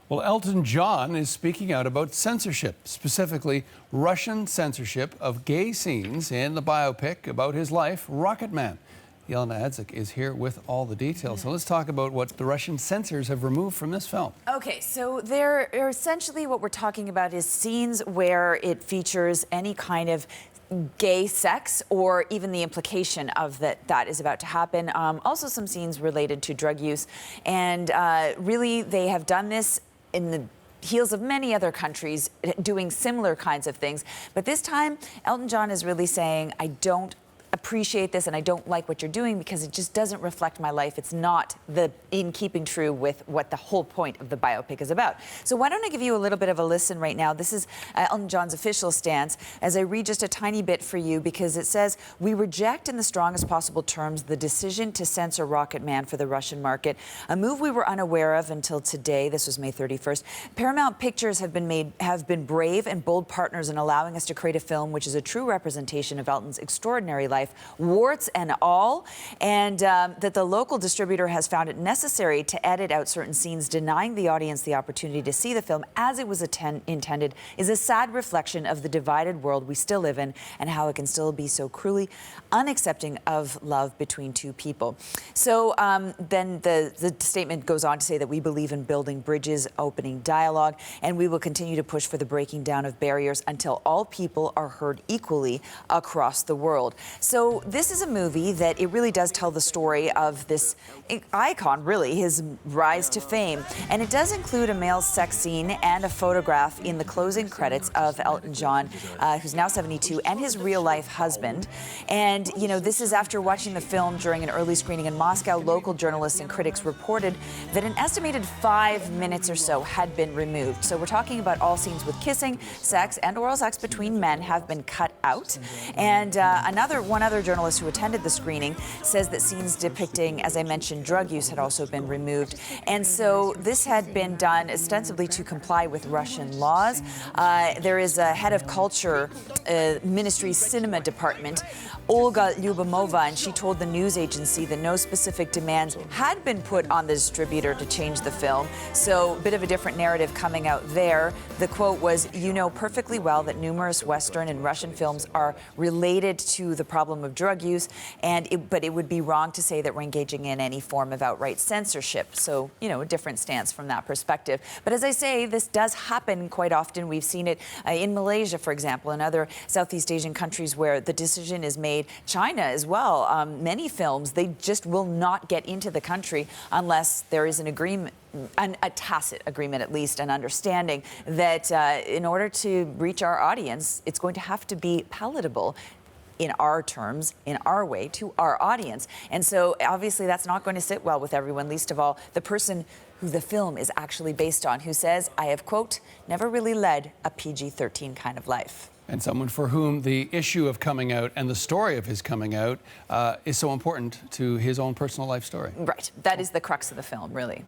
Well, Elton John is speaking out about censorship, specifically Russian censorship of gay scenes in the biopic about his life, Rocketman. Yelena Adzik is here with all the details. So let's talk about what the Russian censors have removed from this film. Okay, so there are essentially what we're talking about is scenes where it features any kind of gay sex or even the implication of that is about to happen. Also some scenes related to drug use. And really they have done this in the heels of many other countries doing similar kinds of things. But this time, Elton John is really saying, I don't appreciate this and I don't like what you're doing because it just doesn't reflect my life. It's not in keeping true with what the whole point of the biopic is about. So why don't I give you a little bit of a listen right now. This is Elton John's official stance as I read just a tiny bit for you because it says, we reject in the strongest possible terms the decision to censor Rocketman for the Russian market, a move we were unaware of until today. This was May 31st. Paramount Pictures have been brave and bold partners in allowing us to create a film which is a true representation of Elton's extraordinary life, warts and all, and that the local distributor has found it necessary to edit out certain scenes, denying the audience the opportunity to see the film as it was intended, is a sad reflection of the divided world we still live in and how it can still be so cruelly unaccepting of love between two people. So then the statement goes on to say that we believe in building bridges, opening dialogue, and we will continue to push for the breaking down of barriers until all people are heard equally across the world. So this is a movie that it really does tell the story of this icon, really, his rise to fame. And it does include a male sex scene and a photograph in the closing credits of Elton John, who's now 72, and his real-life husband. And, you know, this is after watching the film during an early screening in Moscow. Local journalists and critics reported that an estimated 5 minutes or so had been removed. So we're talking about all scenes with kissing, sex, and oral sex between men have been cut out. And one other journalist who attended the screening says that scenes depicting, as I mentioned, drug use had also been removed. And so this had been done ostensibly to comply with Russian laws. There is a head of culture ministry's cinema department, Olga Lyubimova, and she told the news agency that no specific demands had been put on the distributor to change the film. So a bit of a different narrative coming out there. The quote was, "You know perfectly well that numerous Western and Russian films are related to the problem of drug use, but it would be wrong to say that we're engaging in any form of outright censorship." So, you know, a different stance from that perspective. But as I say, this does happen quite often. We've seen it in Malaysia, for example, and other Southeast Asian countries where the decision is made. China as well. Many films, they just will not get into the country unless there is an agreement, a tacit agreement at least, an understanding that in order to reach our audience, it's going to have to be palatable in our terms, in our way, to our audience. And so obviously that's not going to sit well with everyone, least of all the person who the film is actually based on, who says, I have, quote, never really led a PG-13 kind of life. And someone for whom the issue of coming out and the story of his coming out is so important to his own personal life story. Right. That is the crux of the film, really.